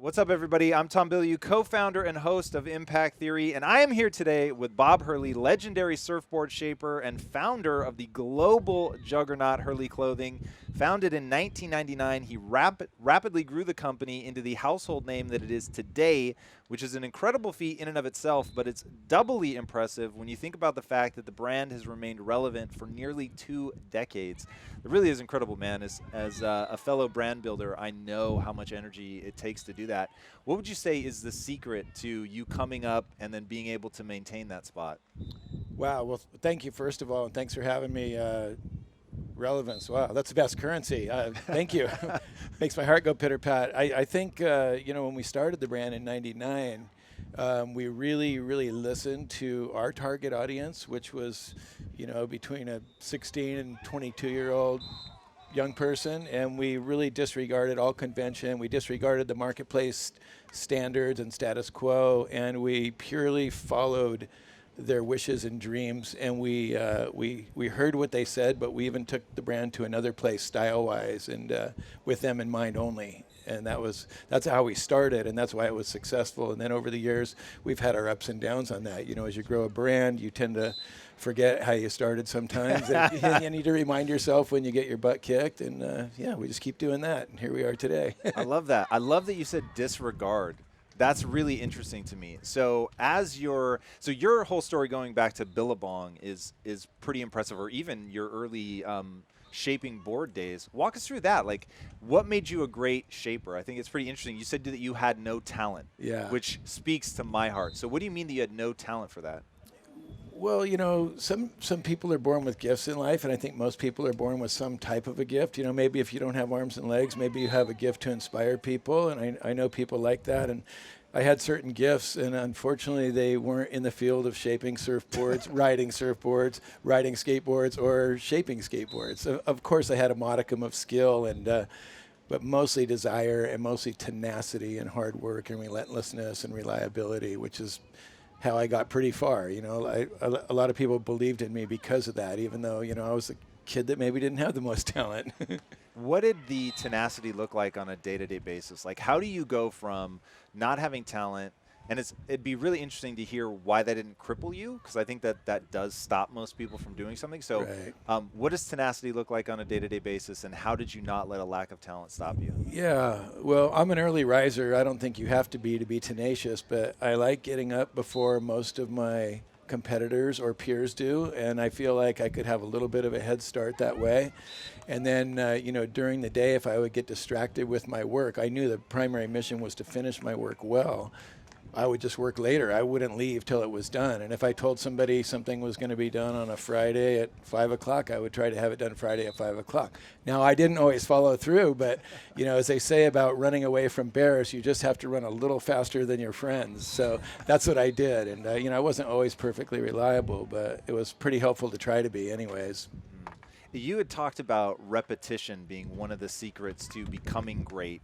What's up, everybody? I'm Tom Bilyeu, co-founder and host of Impact Theory, and I am here today with Bob Hurley, legendary surfboard shaper and founder of the global juggernaut Hurley Clothing. Founded in 1999, he rapidly grew the company into the household name that it is today, which is an incredible feat in and of itself, but it's doubly impressive when you think about the fact that the brand has remained relevant for nearly 2 decades. It really is incredible, man. As a fellow brand builder, I know how much energy it takes to do that. What would you say is the secret to you coming up and then being able to maintain that spot? Wow. Well, thank you, first of all, and thanks for having me. Relevance. Wow, that's the best currency. Thank you. Makes my heart go pitter pat. I think, when we started the brand in '99, we really listened to our target audience, which was, between a 16 and 22-year-old young person, and we really disregarded all convention. We disregarded the marketplace standards and status quo, and we purely followed their wishes and dreams, and we heard what they said, but we even took the brand to another place style-wise and with them in mind only. And that's how we started, and that's why it was successful. And then over the years, we've had our ups and downs on that. As you grow a brand, you tend to forget how you started sometimes. And you need to remind yourself when you get your butt kicked. And we just keep doing that, and here we are today. I love that. I love that you said disregard. That's really interesting to me. So your whole story going back to Billabong is pretty impressive, or even your early shaping board days. Walk us through that. Like, what made you a great shaper? I think it's pretty interesting. You said that you had no talent, which speaks to my heart. So what do you mean that you had no talent for that? Well, some people are born with gifts in life, and I think most people are born with some type of a gift. Maybe if you don't have arms and legs, maybe you have a gift to inspire people, and I know people like that. And I had certain gifts, and unfortunately, they weren't in the field of shaping surfboards, riding skateboards, or shaping skateboards. Of course, I had a modicum of skill, but mostly desire, and mostly tenacity and hard work and relentlessness and reliability, which is how I got pretty far. A lot of people believed in me because of that, even though, I was a kid that maybe didn't have the most talent. What did the tenacity look like on a day-to-day basis? Like, how do you go from not having talent, and it'd be really interesting to hear why that didn't cripple you, because I think that does stop most people from doing something. So right. What does tenacity look like on a day-to-day basis, and how did you not let a lack of talent stop you? Yeah, well, I'm an early riser. I don't think you have to be tenacious, but I like getting up before most of my competitors or peers do, and I feel like I could have a little bit of a head start that way. And then, during the day, if I would get distracted with my work, I knew the primary mission was to finish my work well. I would just work later. I wouldn't leave till it was done. And if I told somebody something was going to be done on a Friday at 5 o'clock, I would try to have it done Friday at 5 o'clock. Now, I didn't always follow through, but, as they say about running away from bears, you just have to run a little faster than your friends. So that's what I did. And, I wasn't always perfectly reliable, but it was pretty helpful to try to be anyways. You had talked about repetition being one of the secrets to becoming great.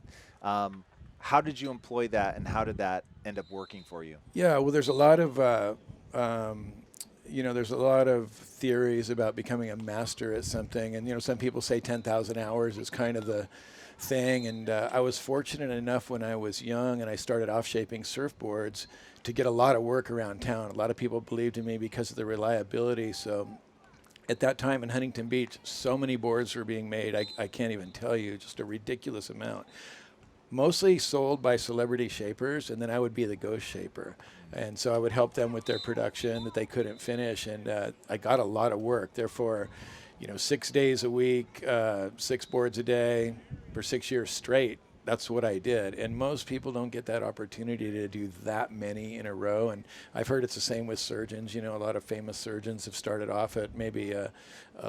How did you employ that, and how did that end up working for you? Yeah, well, there's a lot of theories about becoming a master at something, and some people say 10,000 hours is kind of the thing. And I was fortunate enough when I was young and I started off shaping surfboards to get a lot of work around town. A lot of people believed in me because of the reliability. So at that time in Huntington Beach, so many boards were being made. I can't even tell you, just a ridiculous amount. Mostly sold by celebrity shapers, and then I would be the ghost shaper. And so I would help them with their production that they couldn't finish, and I got a lot of work. Therefore, 6 days a week, 6 boards a day for 6 years straight. That's what I did. And most people don't get that opportunity to do that many in a row. And I've heard it's the same with surgeons. A lot of famous surgeons have started off at maybe a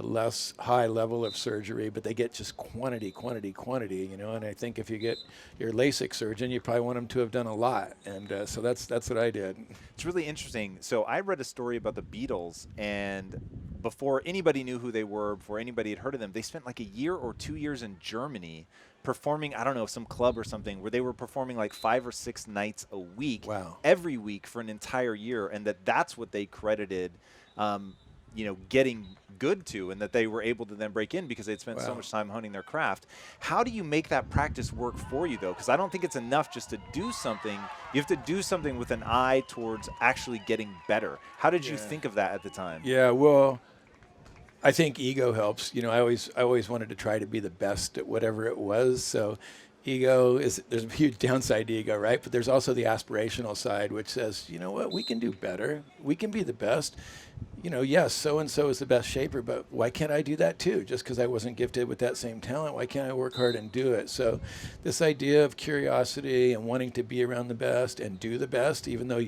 less high level of surgery, but they get just quantity. And I think if you get your LASIK surgeon, you probably want them to have done a lot. And so that's what I did. It's really interesting. So I read a story about the Beatles, and before anybody knew who they were, before anybody had heard of them, they spent like a year or 2 years in Germany performing, I don't know, some club or something, where they were performing like 5 or 6 nights a week, Wow. every week for an entire year, and that's what they credited getting good to, and that they were able to then break in because they'd spent so Wow. much time honing their craft. How do you make that practice work for you, though? Because I don't think it's enough just to do something. You have to do something with an eye towards actually getting better. How did you think of that at the time? Yeah, well, I think ego helps. I always wanted to try to be the best at whatever it was. So there's a huge downside to ego, right? But there's also the aspirational side, which says, you know what, we can do better. We can be the best. Yes, so-and-so is the best shaper, but why can't I do that too? Just because I wasn't gifted with that same talent, why can't I work hard and do it? So this idea of curiosity and wanting to be around the best and do the best, even though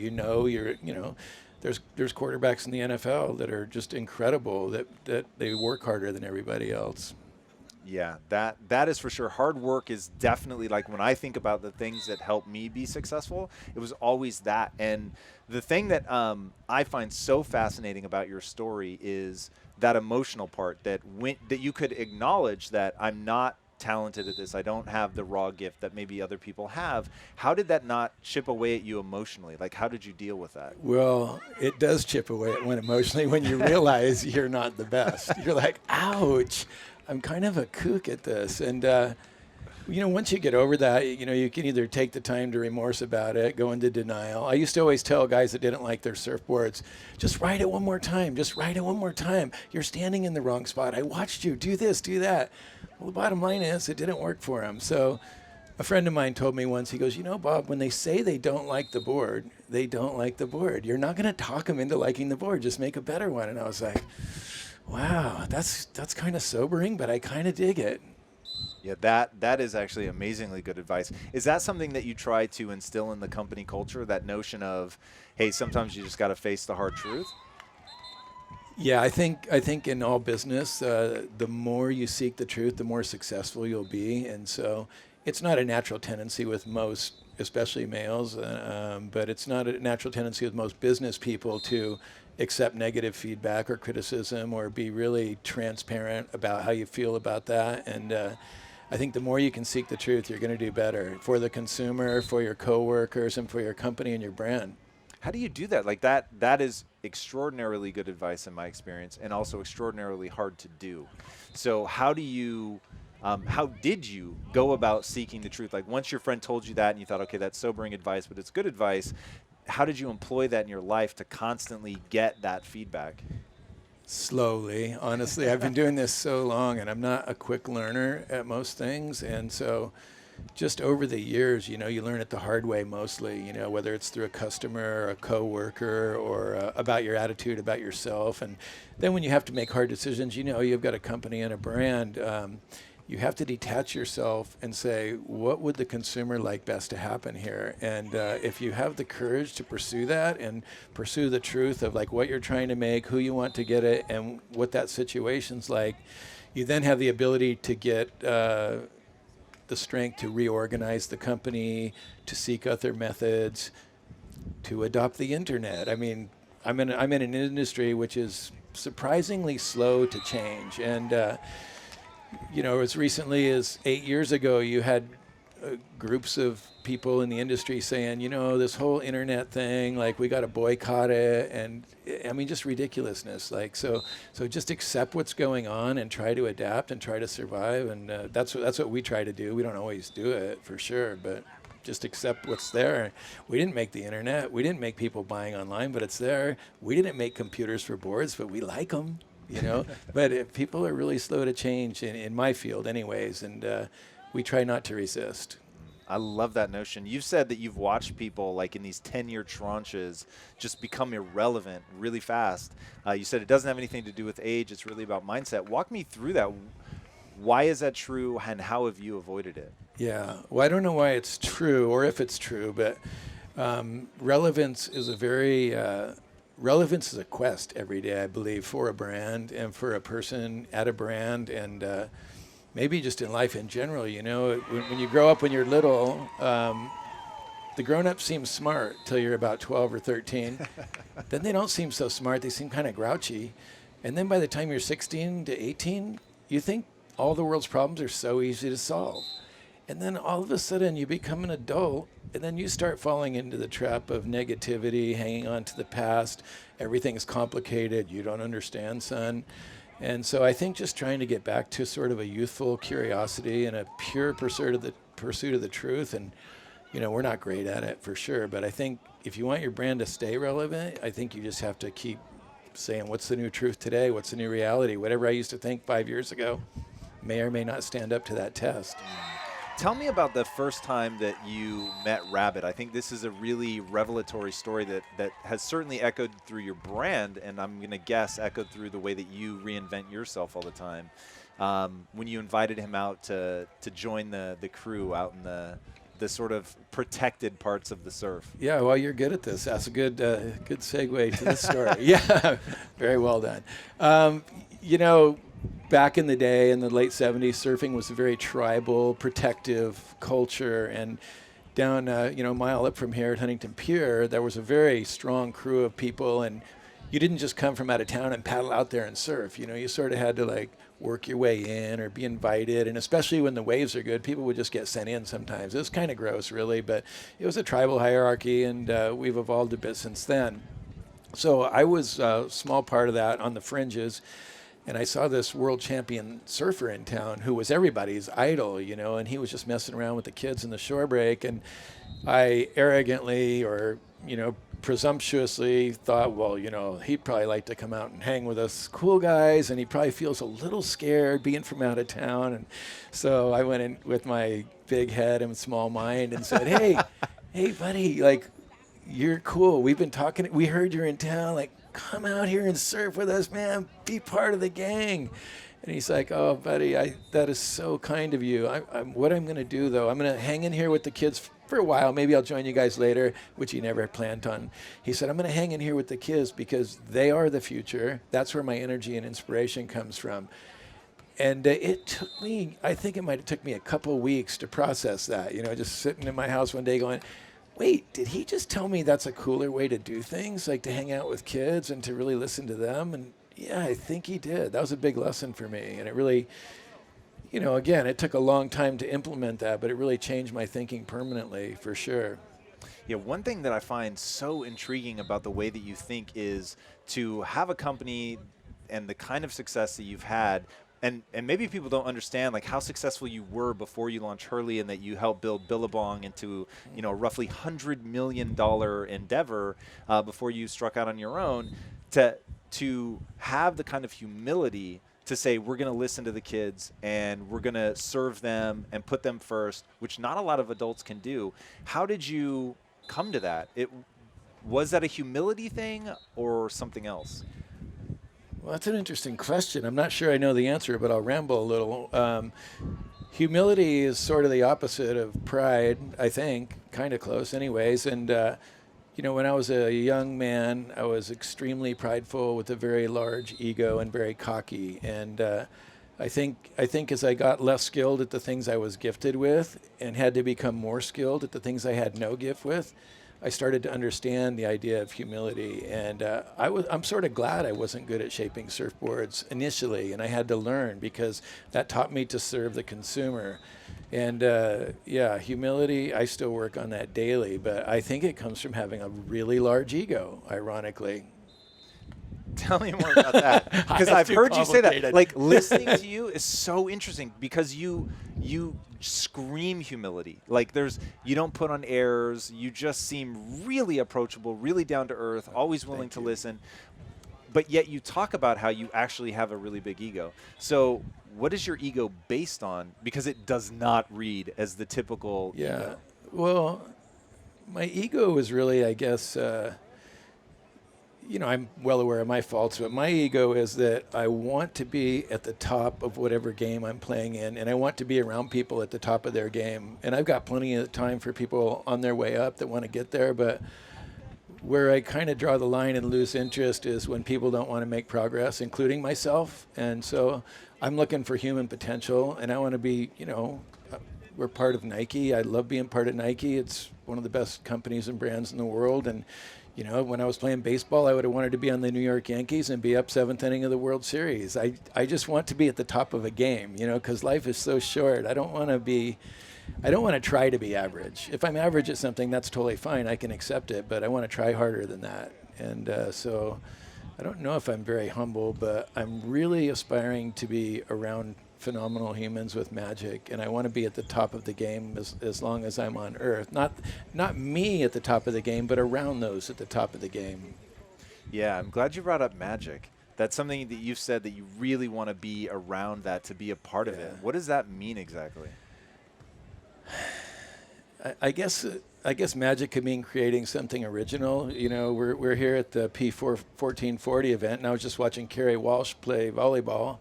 there's quarterbacks in the NFL that are just incredible, that they work harder than everybody else. Yeah, that is for sure. Hard work is definitely, like, when I think about the things that helped me be successful, it was always that. And the thing that I find so fascinating about your story is that emotional part, that you could acknowledge that I'm not talented at this. I don't have the raw gift that maybe other people have. How did that not chip away at you emotionally? Like, how did you deal with that? Well, it does chip away at one emotionally when you realize you're not the best. You're like, ouch, I'm kind of a kook at this. And, once you get over that, you can either take the time to remorse about it, go into denial. I used to always tell guys that didn't like their surfboards, just ride it one more time. Just ride it one more time. You're standing in the wrong spot. I watched you do this, do that. Well, the bottom line is it didn't work for him. So a friend of mine told me once, he goes, Bob, when they say they don't like the board, they don't like the board. You're not going to talk them into liking the board. Just make a better one. And I was like, wow, that's kind of sobering, but I kind of dig it. Yeah, that is actually amazingly good advice. Is that something that you try to instill in the company culture, that notion of, hey, sometimes you just got to face the hard truth? Yeah, I think in all business, the more you seek the truth, the more successful you'll be. And so it's not a natural tendency with most, especially males, but it's not a natural tendency with most business people to accept negative feedback or criticism or be really transparent about how you feel about that. And I think the more you can seek the truth, you're going to do better for the consumer, for your coworkers, and for your company and your brand. How do you do that? Like, that is extraordinarily good advice in my experience, and also extraordinarily hard to do. So how did you go about seeking the truth? Like, once your friend told you that and you thought, okay, that's sobering advice, but it's good advice, how did you employ that in your life to constantly get that feedback? Slowly, honestly. I've been doing this so long, and I'm not a quick learner at most things. And so just over the years, you learn it the hard way mostly, whether it's through a customer or a coworker or about your attitude about yourself. And then when you have to make hard decisions, you've got a company and a brand, you have to detach yourself and say, what would the consumer like best to happen here? And if you have the courage to pursue that and pursue the truth of like what you're trying to make, who you want to get it, and what that situation's like, you then have the ability to get the strength to reorganize the company, to seek other methods, to adopt the internet. I mean, I'm in an industry which is surprisingly slow to change. And as recently as 8 years ago, you had groups of people in the industry saying, this whole internet thing, like, we got to boycott it. And I mean, just ridiculousness. Like, so just accept what's going on and try to adapt and try to survive. And that's what we try to do. We don't always do it for sure, but just accept what's there. We didn't make the internet. We didn't make people buying online, but it's there. We didn't make computers for boards, but we like them. But people are really slow to change in my field anyways, and we try not to resist. I love that notion. You've said that you've watched people, like, in these 10-year tranches just become irrelevant really fast. You said it doesn't have anything to do with age. It's really about mindset. Walk me through that. Why is that true, and how have you avoided it? Yeah. Well, I don't know why it's true or if it's true, but relevance is relevance is a quest every day, I believe, for a brand and for a person at a brand, and maybe just in life in general. When you grow up, when you're little, the grown-ups seem smart till you're about 12 or 13. Then they don't seem so smart. They seem kind of grouchy. And then by the time you're 16 to 18, you think all the world's problems are so easy to solve. And then all of a sudden you become an adult, and then you start falling into the trap of negativity, hanging on to the past. Everything's complicated. You don't understand, son. And so I think just trying to get back to sort of a youthful curiosity and a pure pursuit of the truth. And, we're not great at it for sure, but I think if you want your brand to stay relevant, I think you just have to keep saying, what's the new truth today? What's the new reality? Whatever I used to think 5 years ago may or may not stand up to that test. Tell me about the first time that you met Rabbit. I think this is a really revelatory story that has certainly echoed through your brand, and I'm going to guess echoed through the way that you reinvent yourself all the time. When you invited him out to join the crew out in the sort of protected parts of the surf. Yeah, well, you're good at this. That's a good segue to the story. Yeah, very well done. Back in the day, in the late 70s, surfing was a very tribal, protective culture. And down, a mile up from here at Huntington Pier, there was a very strong crew of people. And you didn't just come from out of town and paddle out there and surf. You sort of had to work your way in or be invited. And especially when the waves are good, people would just get sent in sometimes. It was kind of gross, really. But it was a tribal hierarchy, and we've evolved a bit since then. So I was a small part of that on the fringes. And I saw this world champion surfer in town who was everybody's idol, and he was just messing around with the kids in the shore break. And I arrogantly or, presumptuously thought, well, he'd probably like to come out and hang with us cool guys, and he probably feels a little scared being from out of town. And so I went in with my big head and small mind and said, hey, buddy, you're cool. We've been talking. We heard you're in town. Come out here and surf with us, man. Be part of the gang. And he's like, oh, buddy, that is so kind of you. What I'm going to do, though, I'm going to hang in here with the kids for a while. Maybe I'll join you guys later, which he never planned on. He said, I'm going to hang in here with the kids because they are the future. That's where my energy and inspiration comes from. And it took me, I think it might have took me a couple weeks to process that, just sitting in my house one day going, wait, did he just tell me that's a cooler way to do things, to hang out with kids and to really listen to them? And yeah, I think he did. That was a big lesson for me. And it really, again, it took a long time to implement that, but it really changed my thinking permanently, for sure. Yeah, one thing that I find so intriguing about the way that you think is to have a company and the kind of success that you've had. And maybe people don't understand how successful you were before you launched Hurley, and that you helped build Billabong into a roughly $100 million endeavor before you struck out on your own. To have the kind of humility to say, we're going to listen to the kids and we're going to serve them and put them first, which not a lot of adults can do. How did you come to that? Was that a humility thing or something else? Well, that's an interesting question. I'm not sure I know the answer, but I'll ramble a little. Humility is sort of the opposite of pride, I think, kind of close anyways. And, when I was a young man, I was extremely prideful with a very large ego and very cocky. And I think as I got less skilled at the things I was gifted with and had to become more skilled at the things I had no gift with, I started to understand the idea of humility. And I'm sort of glad I wasn't good at shaping surfboards initially, and I had to learn because that taught me to serve the consumer. And humility, I still work on that daily, but I think it comes from having a really large ego, ironically. Tell me more about that, because I've heard you say that. Listening to you is so interesting because you scream humility. You don't put on airs. You just seem really approachable, really down to earth, always willing to listen. But yet you talk about how you actually have a really big ego. So what is your ego based on? Because it does not read as the typical ego. Well, my ego is really, I guess, I'm well aware of my faults, but my ego is that I want to be at the top of whatever game I'm playing in, and I want to be around people at the top of their game. And I've got plenty of time for people on their way up that want to get there, but where I kind of draw the line and lose interest is when people don't want to make progress, including myself. And so I'm looking for human potential, and I want to be, we're part of Nike. I love being part of Nike. It's one of the best companies and brands in the world. And when I was playing baseball, I would have wanted to be on the New York Yankees and be up seventh inning of the World Series. I just want to be at the top of a game, because life is so short. I don't want to be I don't want to try to be average. If I'm average at something, that's totally fine. I can accept it, but I want to try harder than that. And so I don't know if I'm very humble, but I'm really aspiring to be around phenomenal humans with magic, and I want to be at the top of the game as long as I'm on Earth. Not me at the top of the game, but around those at the top of the game. Yeah, I'm glad you brought up magic. That's something that you've said that you really want to be around that, to be a part of it. What does that mean exactly? I guess magic could mean creating something original. You know, we're here at the P1440 event, and I was just watching Carrie Walsh play volleyball.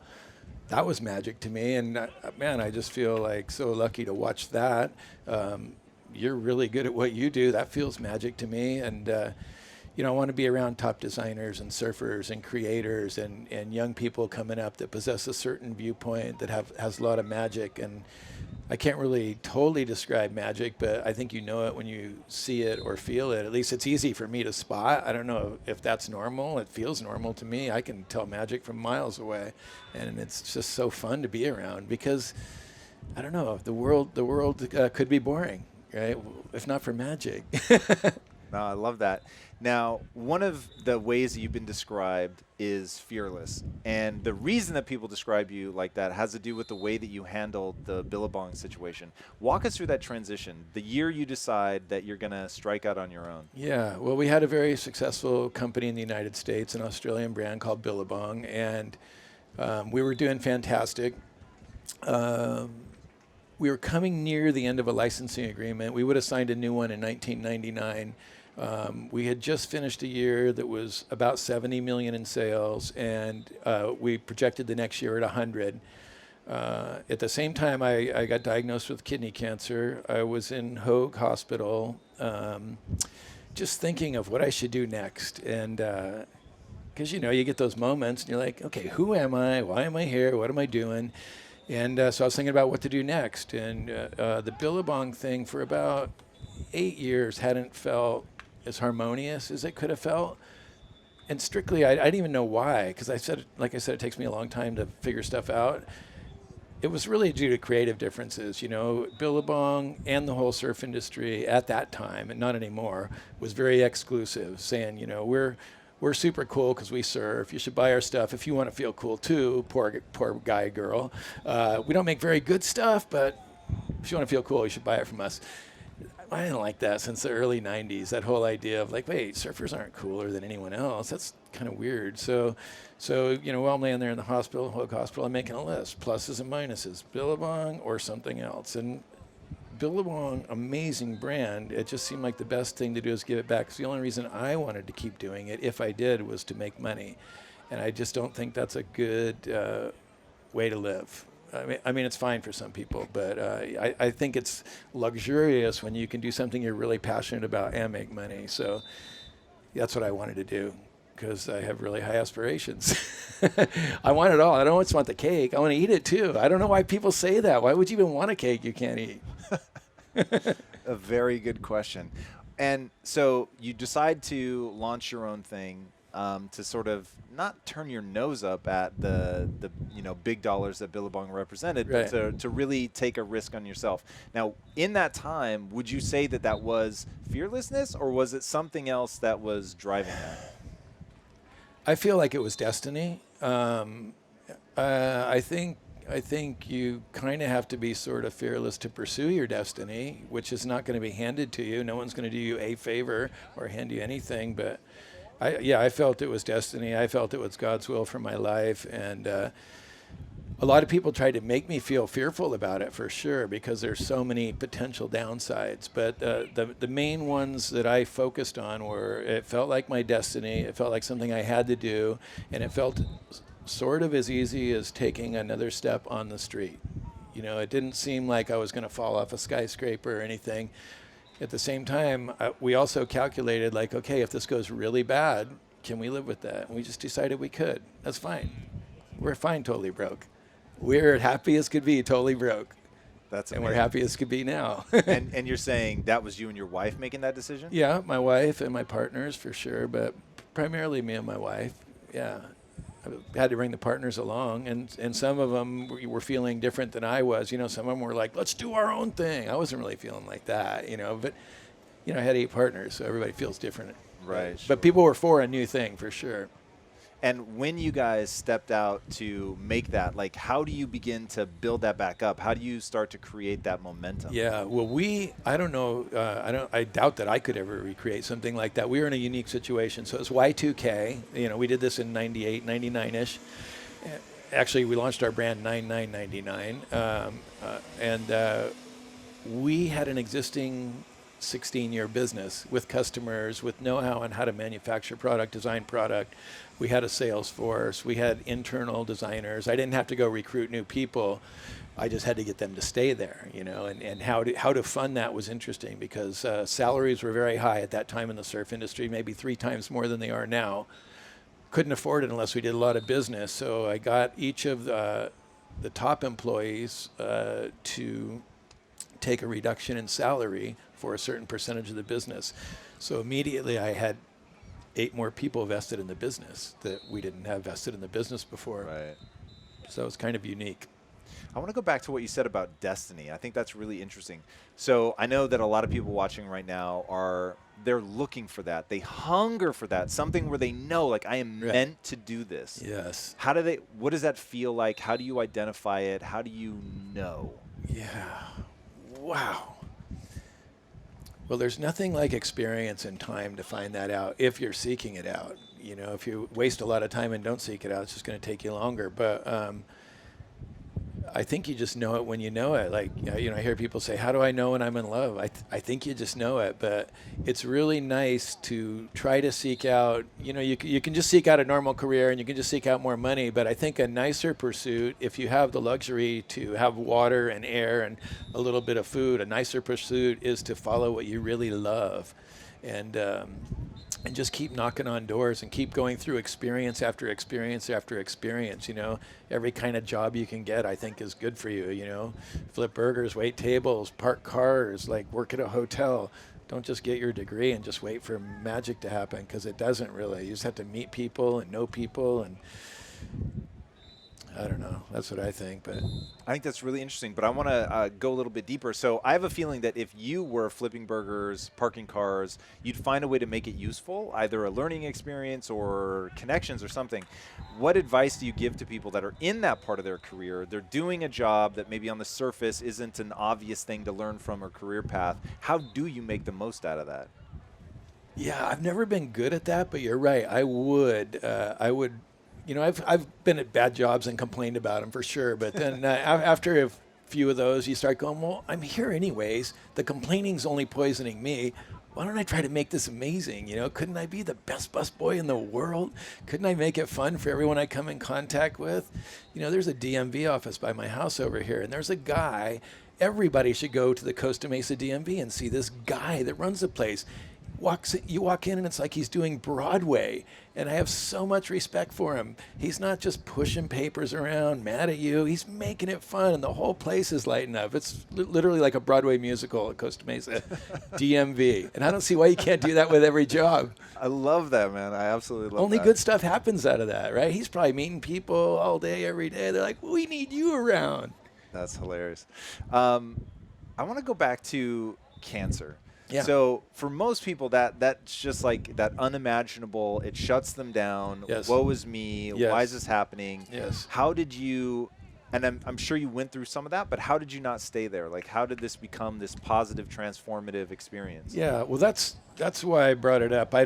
That was magic to me, and man, I just feel like so lucky to watch that. You're really good at what you do. That feels magic to me, and you know, I want to be around top designers and surfers and creators and young people coming up that possess a certain viewpoint that has a lot of magic. And I can't really totally describe magic, but I think you know it when you see it or feel it. At least it's easy for me to spot. I don't know if that's normal. It feels normal to me. I can tell magic from miles away, and it's just so fun to be around because, I don't know, the world could be boring, right? If not for magic. No, I love that. Now, one of the ways that you've been described is fearless. And the reason that people describe you like that has to do with the way that you handled the Billabong situation. Walk us through that transition, the year you decide that you're going to strike out on your own. Yeah, well, we had a very successful company in the United States, an Australian brand called Billabong, and we were doing fantastic. We were coming near the end of a licensing agreement. We would have signed a new one in 1999. We had just finished a year that was about 70 million in sales, and we projected the next year at 100. At the same time, I got diagnosed with kidney cancer. I was in Hoag Hospital, just thinking of what I should do next. And because, you know, you get those moments, and you're like, okay, who am I? Why am I here? What am I doing? And so I was thinking about what to do next. And the Billabong thing for about 8 years hadn't felt as harmonious as it could have felt. And strictly, I didn't even know why, because like I said, it takes me a long time to figure stuff out. It was really due to creative differences. You know, Billabong and the whole surf industry at that time, and not anymore, was very exclusive, saying, you know, we're super cool because we surf. You should buy our stuff if you want to feel cool too. Poor guy, girl. We don't make very good stuff, but if you want to feel cool, you should buy it from us. I didn't like that since the early 90s, that whole idea of like, wait, surfers aren't cooler than anyone else. That's kind of weird. So, you know, while I'm laying there in the hospital, Hoag Hospital, I'm making a list, pluses and minuses, Billabong or something else. And Billabong, amazing brand. It just seemed like the best thing to do is give it back. 'Cause the only reason I wanted to keep doing it, if I did, was to make money. And I just don't think that's a good way to live. I mean, it's fine for some people, but I think it's luxurious when you can do something you're really passionate about and make money. So that's what I wanted to do because I have really high aspirations. I want it all. I don't just want the cake. I want to eat it too. I don't know why people say that. Why would you even want a cake you can't eat? A very good question. And so you decide to launch your own thing. To sort of not turn your nose up at the you know, big dollars that Billabong represented, right, but to really take a risk on yourself. Now, in that time, would you say that that was fearlessness, or was it something else that was driving that? I feel like it was destiny. I think you kind of have to be sort of fearless to pursue your destiny, which is not going to be handed to you. No one's going to do you a favor or hand you anything, but I felt it was destiny. I felt it was God's will for my life. And a lot of people tried to make me feel fearful about it, for sure, because there's so many potential downsides. But the main ones that I focused on were, it felt like my destiny. It felt like something I had to do. And it felt sort of as easy as taking another step on the street. You know, it didn't seem like I was going to fall off a skyscraper or anything. At the same time, we also calculated, like, okay, if this goes really bad, can we live with that? And we just decided we could. That's fine. We're fine totally broke. We're happy as could be totally broke. That's and amazing. we're happy as could be now. and you're saying that was you and your wife making that decision? Yeah, my wife and my partners for sure, but primarily me and my wife. Yeah. had to bring the partners along, and some of them were feeling different than I was. Some of them were like, let's do our own thing. I wasn't really feeling like that, but I had 8 partners, so everybody feels different. Right. But people were for a new thing for sure. And when you guys stepped out to make that, like, how do you begin to build that back up? How do you start to create that momentum? Yeah, well, I don't know, I doubt that I could ever recreate something like that. We were in a unique situation. So it was Y2K. We did this in 98, 99-ish. Actually, we launched our brand 9999. And we had an existing 16-year business with customers, with know-how on how to manufacture product, design product. We had a sales force. We had internal designers. I didn't have to go recruit new people. I just had to get them to stay there, and how to fund that was interesting because salaries were very high at that time in the surf industry, maybe 3 times more than they are now. Couldn't afford it unless we did a lot of business. So I got each of the top employees to take a reduction in salary for a certain percentage of the business. So immediately I had 8 more people vested in the business that we didn't have vested in the business before. Right. So it's kind of unique. I want to go back to what you said about destiny. I think that's really interesting. So I know that a lot of people watching right now they're looking for that. They hunger for that, something where they know, like, I am meant to do this. Yes. What does that feel like? How do you identify it? How do you know? Yeah. Wow. Well, there's nothing like experience and time to find that out if you're seeking it out. If you waste a lot of time and don't seek it out, it's just going to take you longer. But I think you just know it when you know it. Like, I hear people say, how do I know when I'm in love? I think you just know it, but it's really nice to try to seek out, you can just seek out a normal career and you can just seek out more money, but I think a nicer pursuit, if you have the luxury to have water and air and a little bit of food, a nicer pursuit is to follow what you really love. And just keep knocking on doors and keep going through experience after experience after experience. Every kind of job you can get, I think, is good for you. Flip burgers, wait tables, park cars, like work at a hotel. Don't just get your degree and just wait for magic to happen, because it doesn't really. You just have to meet people and know people, and I don't know. That's what I think. But I think that's really interesting, but I want to go a little bit deeper. So I have a feeling that if you were flipping burgers, parking cars, you'd find a way to make it useful, either a learning experience or connections or something. What advice do you give to people that are in that part of their career? They're doing a job that maybe on the surface isn't an obvious thing to learn from or career path. How do you make the most out of that? Yeah, I've never been good at that, but you're right. I would. I've been at bad jobs and complained about them for sure. But then after a few of those, you start going, well, I'm here anyways. The complaining's only poisoning me. Why don't I try to make this amazing? Couldn't I be the best busboy in the world? Couldn't I make it fun for everyone I come in contact with? There's a DMV office by my house over here, and there's a guy. Everybody should go to the Costa Mesa DMV and see this guy that runs the place. You walk in and it's like he's doing Broadway, and I have so much respect for him. He's not just pushing papers around, mad at you. He's making it fun, and the whole place is lighting up. It's literally like a Broadway musical at Costa Mesa DMV, and I don't see why you can't do that with every job. I love that, man. I absolutely love that. Only good stuff happens out of that, right? He's probably meeting people all day, every day. They're like, we need you around. That's hilarious. I want to go back to cancer. Yeah. So for most people, that's just like that unimaginable. It shuts them down. Yes. Woe is me. Yes. Why is this happening? Yes. How did you? And I'm sure you went through some of that, but how did you not stay there? Like, how did this become this positive, transformative experience? Yeah, well, that's why I brought it up. I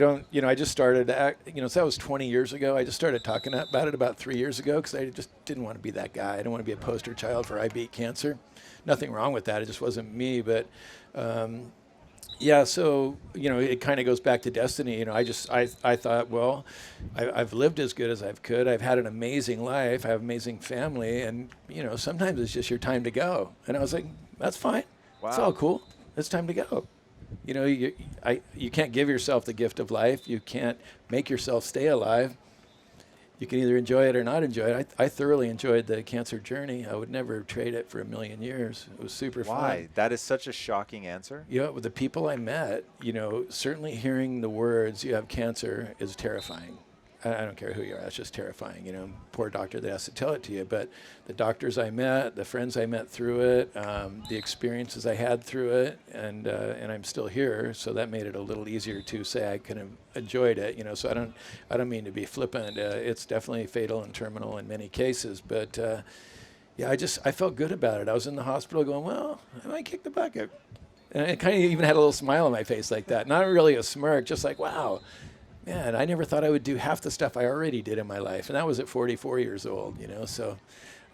just started, so that was 20 years ago. I just started talking about it about 3 years ago because I just didn't want to be that guy. I didn't want to be a poster child for I beat cancer. Nothing wrong with that. It just wasn't me. But yeah, so, it kind of goes back to destiny. I thought, well, I've lived as good as I've could. I've had an amazing life. I have an amazing family. And, sometimes it's just your time to go. And I was like, that's fine. Wow. It's all cool. It's time to go. You can't give yourself the gift of life. You can't make yourself stay alive. You can either enjoy it or not enjoy it. I thoroughly enjoyed the cancer journey. I would never trade it for a million years. It was super fun. Why? That is such a shocking answer. With the people I met, certainly hearing the words, you have cancer, is terrifying. I don't care who you are. That's just terrifying. Poor doctor that has to tell it to you. But the doctors I met, the friends I met through it, the experiences I had through it, and I'm still here. So that made it a little easier to say I could have enjoyed it. So I don't mean to be flippant. It's definitely fatal and terminal in many cases. But yeah, I felt good about it. I was in the hospital going, well, I might kick the bucket. And I kind of even had a little smile on my face like that. Not really a smirk, just like, wow. Man, I never thought I would do half the stuff I already did in my life. And that was at 44 years old, So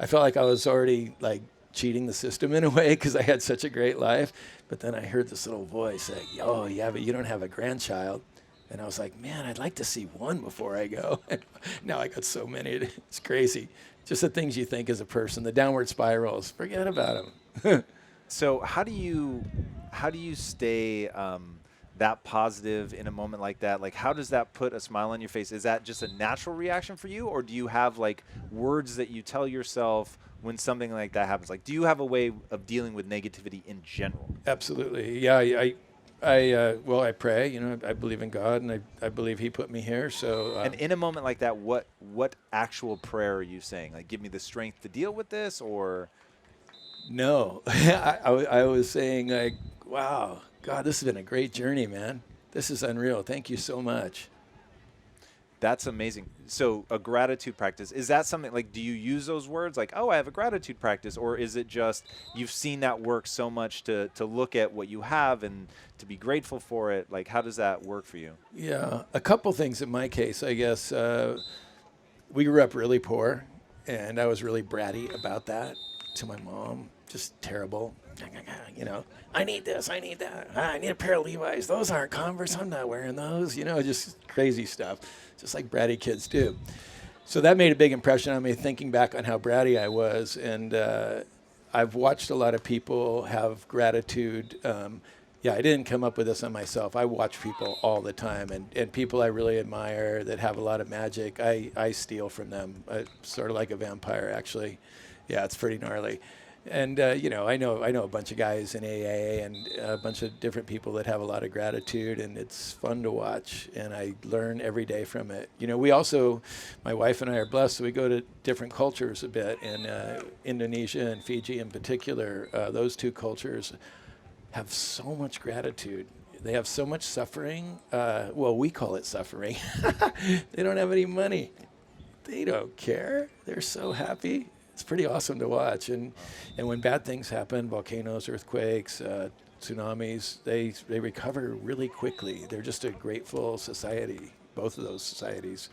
I felt like I was already like cheating the system in a way because I had such a great life. But then I heard this little voice say, oh, yeah, but you don't have a grandchild. And I was like, man, I'd like to see one before I go. And now I got so many. It's crazy. Just the things you think as a person, the downward spirals, forget about them. So how do you stay that positive in a moment like that? Like, how does that put a smile on your face? Is that just a natural reaction for you, or do you have like words that you tell yourself when something like that happens? Like, do you have a way of dealing with negativity in general? Absolutely. Yeah. I pray, I believe in God, and I believe he put me here. So, and in a moment like that, what actual prayer are you saying? Like, give me the strength to deal with this, or? No, I was saying like, wow, God, this has been a great journey, man. This is unreal. Thank you so much. That's amazing. So a gratitude practice, is that something like, do you use those words like, oh, I have a gratitude practice, or is it just you've seen that work so much to look at what you have and to be grateful for it? Like, how does that work for you? Yeah, a couple things in my case, I guess. We grew up really poor, and I was really bratty about that to my mom. Just terrible. I need this, I need that. I need a pair of Levi's. Those aren't Converse. I'm not wearing those. Just crazy stuff, just like bratty kids do. So that made a big impression on me, thinking back on how bratty I was. And I've watched a lot of people have gratitude. I didn't come up with this on myself. I watch people all the time, and people I really admire that have a lot of magic, I steal from them, sort of like a vampire, actually. Yeah, it's pretty gnarly. And, I know a bunch of guys in AA and a bunch of different people that have a lot of gratitude, and it's fun to watch, and I learn every day from it. We also, my wife and I are blessed, so we go to different cultures a bit, and Indonesia and Fiji in particular, those two cultures have so much gratitude. They have so much suffering. We call it suffering. They don't have any money. They don't care. They're so happy. It's pretty awesome to watch. And when bad things happen, volcanoes, earthquakes, tsunamis, they recover really quickly. They're just a grateful society, both of those societies.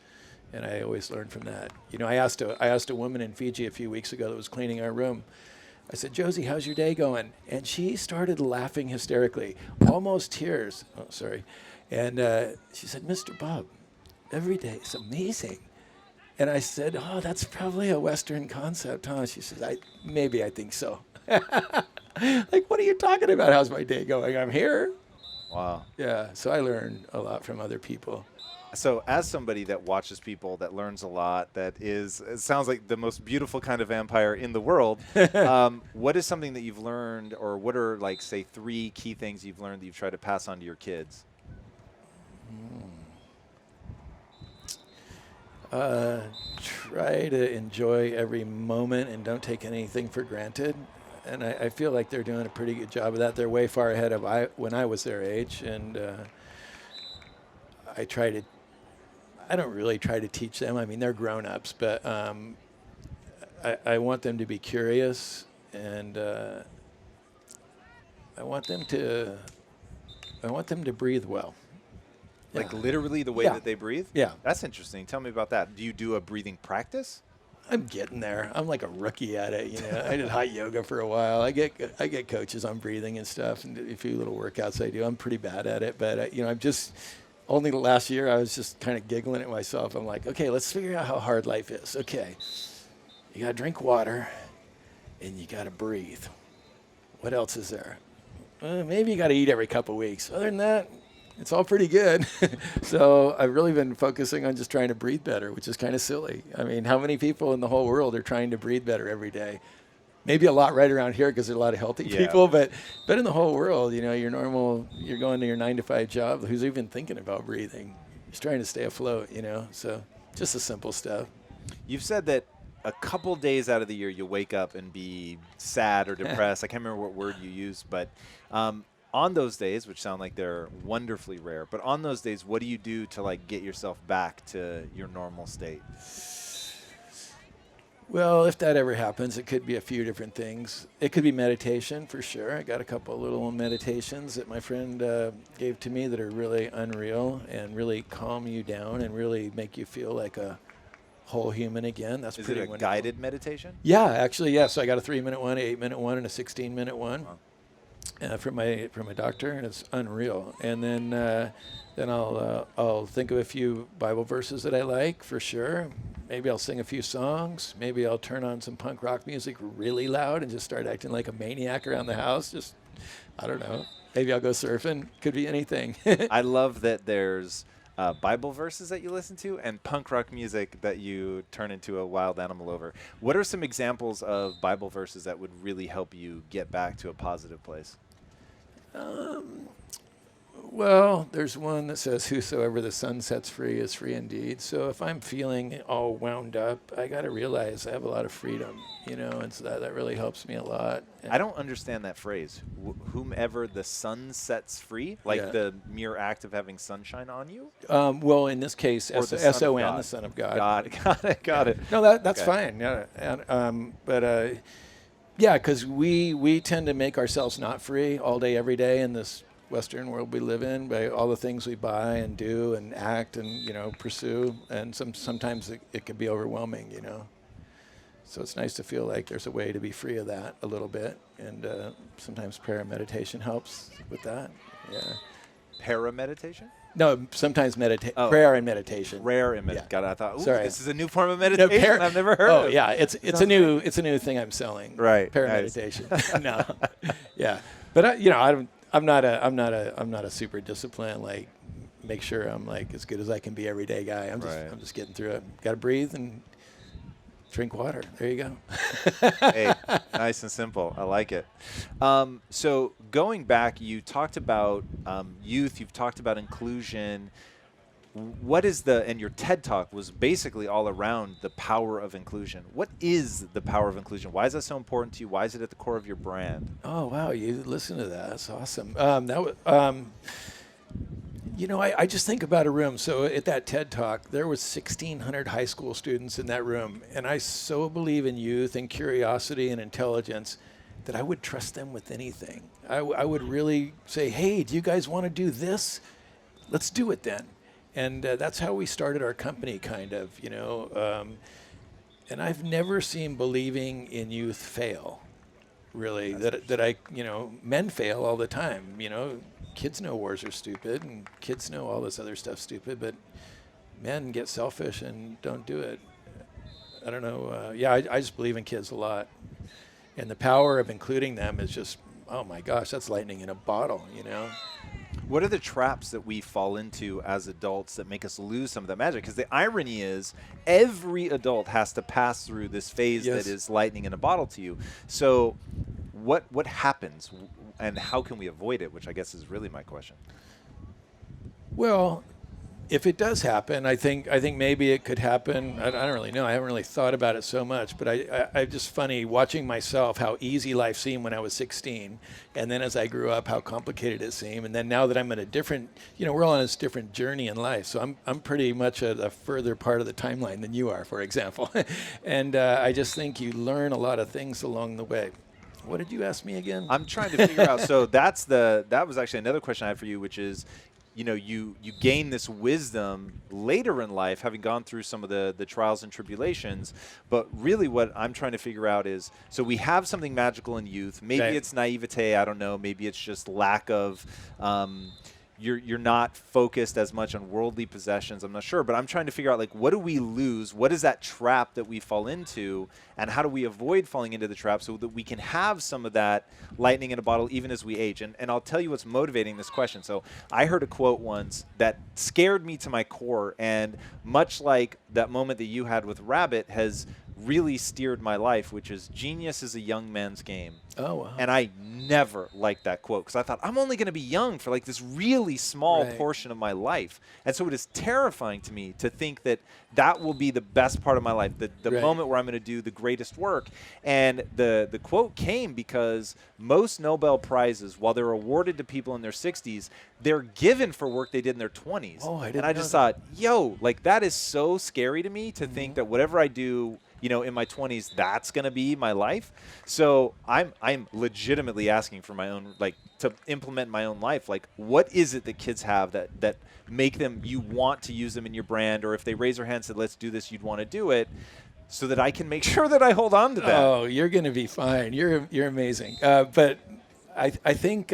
And I always learn from that. I asked a woman in Fiji a few weeks ago that was cleaning our room. I said, Josie, how's your day going? And she started laughing hysterically, almost tears. Oh, sorry. And she said, Mr. Bob, every day is amazing. And I said, oh, that's probably a Western concept, huh? She says, I think so. Like, what are you talking about? How's my day going? I'm here. Wow. Yeah, so I learn a lot from other people. So as somebody that watches people, that learns a lot, it sounds like the most beautiful kind of vampire in the world. What is something that you've learned, or what are, like, say, 3 key things you've learned that you've tried to pass on to your kids? Try to enjoy every moment and don't take anything for granted. And I feel like they're doing a pretty good job of that. They're way far ahead of when I was their age. And I don't really try to teach them. I mean, they're grown-ups, but I want them to be curious, and I want them to breathe well. Like literally the way that they breathe? Yeah. That's interesting. Tell me about that. Do you do a breathing practice? I'm getting there. I'm like a rookie at it. I did hot yoga for a while. I get coaches on breathing and stuff, and a few little workouts I do. I'm pretty bad at it, but I'm just only the last year I was just kind of giggling at myself. I'm like, okay, let's figure out how hard life is. Okay, you got to drink water, and you got to breathe. What else is there? Maybe you got to eat every couple weeks. Other than that, it's all pretty good. So I've really been focusing on just trying to breathe better, which is kind of silly. I mean, how many people in the whole world are trying to breathe better every day? Maybe a lot right around here because there are a lot of healthy people, but in the whole world, you're going to your 9-to-5 job. Who's even thinking about breathing? Just trying to stay afloat, So Just the simple stuff. You've said that a couple days out of the year you wake up and be sad or depressed. I can't remember what word you used, but on those days, which sound like they're wonderfully rare, but on those days, what do you do to like get yourself back to your normal state? Well, if that ever happens, it could be a few different things. It could be meditation for sure. I got a couple of little meditations that my friend gave to me that are really unreal and really calm you down and really make you feel like a whole human again. That's Is pretty it a wonderful. guided meditation? Yeah, actually, yeah. So I got a 3-minute one, 8-minute one, and a 16-minute one. Wow. From my doctor, and it's unreal. And then I'll think of a few Bible verses that I like for sure. Maybe I'll sing a few songs. Maybe I'll turn on some punk rock music really loud and just start acting like a maniac around the house. Just, I don't know. Maybe I'll go surfing. Could be anything. I love that there's Bible verses that you listen to and punk rock music that you turn into a wild animal over. What are some examples of Bible verses that would really help you get back to a positive place? Well, there's one that says, "Whosoever the Son sets free is free indeed." So if I'm feeling all wound up, I got to realize I have a lot of freedom, and so that really helps me a lot. And I don't understand that phrase. Whomever the sun sets free, like Yeah. the mere act of having sunshine on you? well, in this case, Or the Son of S-O-N, God. the Son of God. Got it. No, that's Okay. fine. Yeah, but yeah, because we tend to make ourselves not free all day, every day in this Western world we live in by all the things we buy and do and act and pursue, and sometimes it can be overwhelming. So it's nice to feel like there's a way to be free of that a little bit, and sometimes prayer and meditation helps with that. Yeah. Parameditation? No, sometimes Oh. prayer and meditation. Rare and Yeah. God, I thought, ooh, Sorry. this is a new form of meditation I've never heard of. Yeah, it's a new thing I'm selling. Right, Prayer nice. meditation. No. Yeah. But I'm not a super disciplined, like, make sure I'm like as good as I can be every day guy. I'm just getting through it. Got to breathe and drink water. There you go. Hey, nice and simple. I like it. So going back, you talked about youth. You've talked about inclusion. What is and your TED Talk was basically all around the power of inclusion. What is the power of inclusion? Why is that so important to you? Why is it at the core of your brand? Oh, wow. You listen to that. That's awesome. I just think about a room. So at that TED Talk, there was 1,600 high school students in that room. And I so believe in youth and curiosity and intelligence that I would trust them with anything. I would really say, hey, do you guys want to do this? Let's do it then. And that's how we started our company, kind of, and I've never seen believing in youth fail, really. Men fail all the time. Kids know wars are stupid, and kids know all this other stuff's stupid, but men get selfish and don't do it. I don't know. I just believe in kids a lot. And the power of including them is just, oh my gosh, that's lightning in a bottle, What are the traps that we fall into as adults that make us lose some of that magic? Because the irony is every adult has to pass through this phase Yes. that is lightning in a bottle to you. So what happens and how can we avoid it, which I guess is really my question. Well, if it does happen, I think maybe it could happen. I don't really know. I haven't really thought about it so much, but I just funny watching myself how easy life seemed when I was 16, and then as I grew up, how complicated it seemed, and then now that I'm in a different, we're all on this different journey in life. So I'm pretty much at a further part of the timeline than you are, for example, and I just think you learn a lot of things along the way. What did you ask me again? I'm trying to figure out. So that was actually another question I had for you, which is, you gain this wisdom later in life, having gone through some of the trials and tribulations. But really what I'm trying to figure out is, so we have something magical in youth. Maybe Right. it's naivete. I don't know. Maybe it's just lack of you're not focused as much on worldly possessions. I'm not sure. But I'm trying to figure out, like, what do we lose? What is that trap that we fall into? And how do we avoid falling into the trap so that we can have some of that lightning in a bottle even as we age? And I'll tell you what's motivating this question. So I heard a quote once that scared me to my core. And much like that moment that you had with Rabbit has really steered my life, which is genius is a young man's game. Oh, wow. And I never liked that quote because I thought I'm only going to be young for like this really small portion of my life. And so it is terrifying to me to think that that will be the best part of my life, the moment where I'm going to do the greatest work. And the quote came because most Nobel Prizes, while they're awarded to people in their 60s, they're given for work they did in their 20s. Oh, I didn't and I just thought, yo, like that is so scary to me to think that whatever I do, you know, in my 20s, that's going to be my life. So I'm legitimately asking for my own, like, to implement my own life. Like, what is it that kids have that make them, you want to use them in your brand, or if they raise their hand and said, let's do this, you'd want to do it, so that I can make sure that I hold on to that. Oh, you're going to be fine. You're amazing. But I think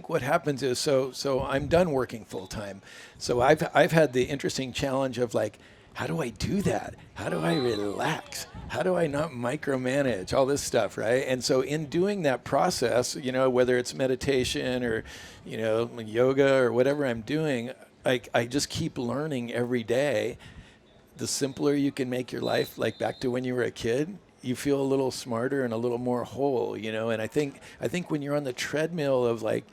what happens is, so I'm done working full time. So I've had the interesting challenge of like, how do I do that? How do I relax? How do I not micromanage all this stuff, right? And so in doing that process, you know, whether it's meditation or, you know, yoga or whatever I'm doing, I just keep learning every day. The simpler you can make your life, like back to when you were a kid, you feel a little smarter and a little more whole, you know. And I think when you're on the treadmill of like,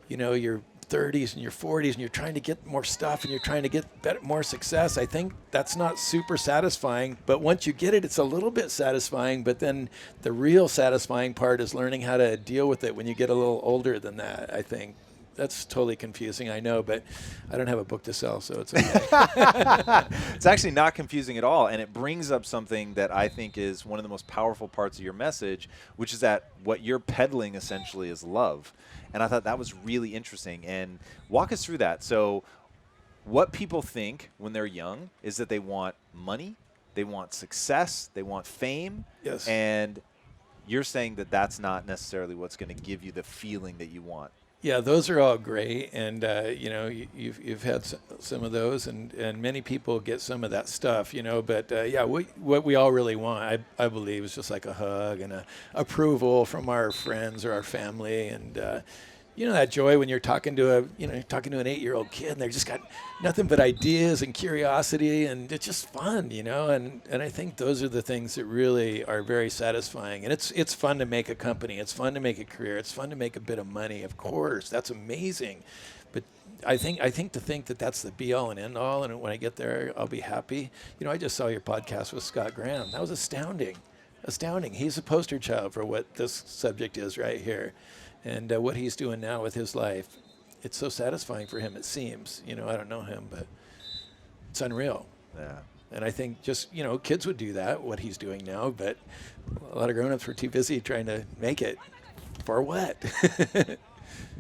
you know, your 30s and your 40s and you're trying to get more stuff and you're trying to get more success, I think that's not super satisfying. But once you get it, it's a little bit satisfying. But then the real satisfying part is learning how to deal with it when you get a little older than that, I think. That's totally confusing, I know, but I don't have a book to sell, so it's okay. It's actually not confusing at all, and it brings up something that I think is one of the most powerful parts of your message, which is that what you're peddling essentially is love. And I thought that was really interesting. And walk us through that. So what people think when they're young is that they want money, they want success, they want fame. Yes. And you're saying that that's not necessarily what's going to give you the feeling that you want. Yeah, those are all great, and you know, you've had some of those, and many people get some of that stuff, you know. But yeah, what we all really want, I believe, is just like a hug and a approval from our friends or our family, and you know, that joy when you're talking to an 8-year-old kid, and they've just got nothing but ideas and curiosity, and it's just fun, you know. And I think those are the things that really are very satisfying. And it's fun to make a company, it's fun to make a career, it's fun to make a bit of money. Of course, that's amazing. But I think to think that that's the be all and end all, and when I get there, I'll be happy. You know, I just saw your podcast with Scott Graham. That was astounding. He's a poster child for what this subject is right here. And what he's doing now with his life, it's so satisfying for him, it seems. You know, I don't know him, but it's unreal. Yeah. And I think just, you know, kids would do that, what he's doing now, but a lot of grown-ups were too busy trying to make it. For what?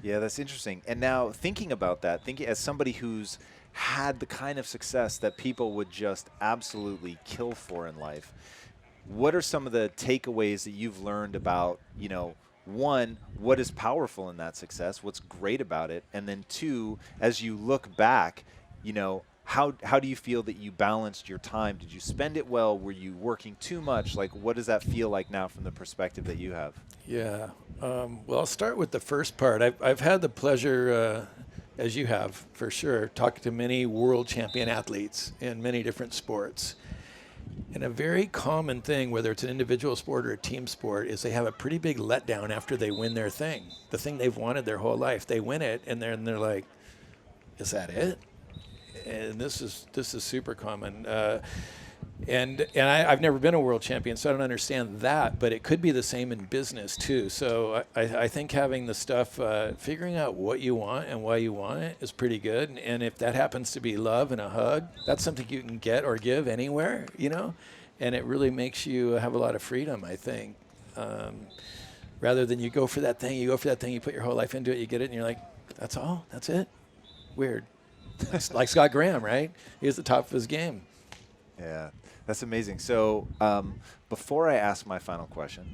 Yeah, that's interesting. And now thinking about that, thinking as somebody who's had the kind of success that people would just absolutely kill for in life, what are some of the takeaways that you've learned about, you know, one, what is powerful in that success? What's great about it? And then two, as you look back, you know, how do you feel that you balanced your time? Did you spend it well? Were you working too much? Like, what does that feel like now from the perspective that you have? Yeah. Well, I'll start with the first part. I've had the pleasure, as you have, for sure, talking to many world champion athletes in many different sports. And a very common thing, whether it's an individual sport or a team sport, is they have a pretty big letdown after they win their thing, the thing they've wanted their whole life. They win it, and they're like, "Is that it?" And this is super common. And I've never been a world champion, so I don't understand that. But it could be the same in business too. So I think having the stuff, figuring out what you want and why you want it is pretty good. And if that happens to be love and a hug, that's something you can get or give anywhere, you know. And it really makes you have a lot of freedom, I think. Rather than you go for that thing, you put your whole life into it, you get it, and you're like, that's all? That's it? Weird. Like Scott Graham, right? He was the top of his game. Yeah, that's amazing. So before I ask my final question,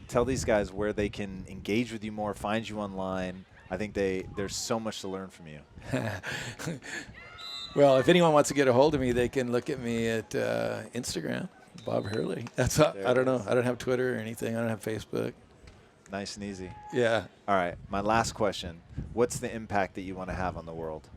tell these guys where they can engage with you more, find you online. I think there's so much to learn from you. Well, if anyone wants to get a hold of me, they can look at me at Instagram, Bob Hurley. That's I don't know. I don't have Twitter or anything. I don't have Facebook. Nice and easy. Yeah. All right. My last question. What's the impact that you want to have on the world?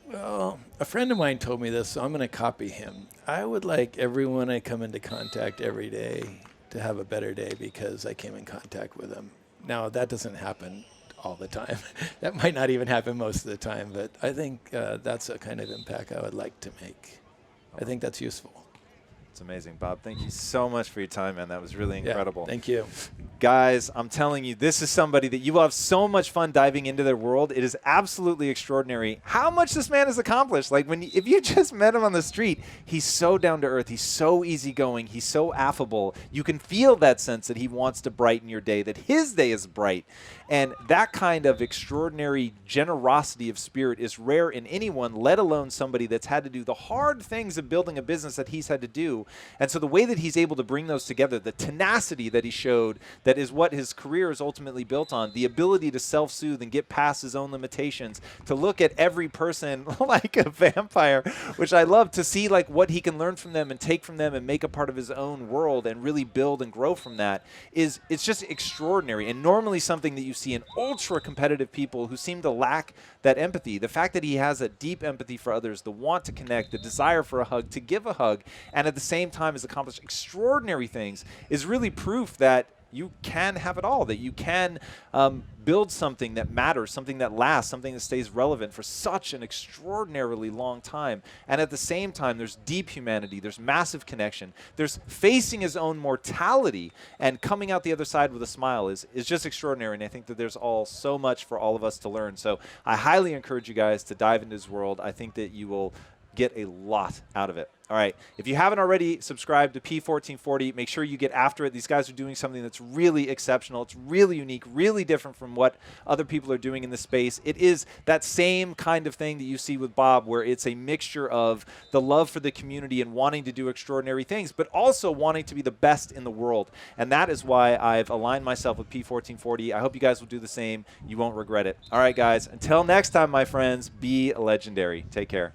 Well, a friend of mine told me this, so I'm going to copy him. I would like everyone I come into contact every day to have a better day because I came in contact with them. Now, that doesn't happen all the time. That might not even happen most of the time, but I think that's a kind of impact I would like to make. I think that's useful. It's amazing, Bob. Thank you so much for your time, man. That was really incredible. Yeah, thank you. Guys, I'm telling you, this is somebody that you will have so much fun diving into their world. It is absolutely extraordinary how much this man has accomplished. Like, if you just met him on the street, he's so down to earth. He's so easygoing. He's so affable. You can feel that sense that he wants to brighten your day, that his day is bright. And that kind of extraordinary generosity of spirit is rare in anyone, let alone somebody that's had to do the hard things of building a business that he's had to do. And so the way that he's able to bring those together, the tenacity that he showed, that is what his career is ultimately built on, the ability to self-soothe and get past his own limitations, to look at every person like a vampire, which I love, to see like what he can learn from them and take from them and make a part of his own world and really build and grow from that, it's just extraordinary. And normally something that you see in ultra competitive people who seem to lack that empathy, the fact that he has a deep empathy for others, the want to connect, the desire for a hug, to give a hug, and at the same time has accomplished extraordinary things, is really proof that you can have it all, that you can build something that matters, something that lasts, something that stays relevant for such an extraordinarily long time. And at the same time, there's deep humanity, there's massive connection, there's facing his own mortality and coming out the other side with a smile is just extraordinary. And I think that there's so much for all of us to learn. So I highly encourage you guys to dive into his world. I think that you will get a lot out of it. All right. If you haven't already subscribed to P1440, make sure you get after it. These guys are doing something that's really exceptional. It's really unique, really different from what other people are doing in this space. It is that same kind of thing that you see with Bob, where it's a mixture of the love for the community and wanting to do extraordinary things, but also wanting to be the best in the world. And that is why I've aligned myself with P1440. I hope you guys will do the same. You won't regret it. All right, guys. Until next time, my friends, be legendary. Take care.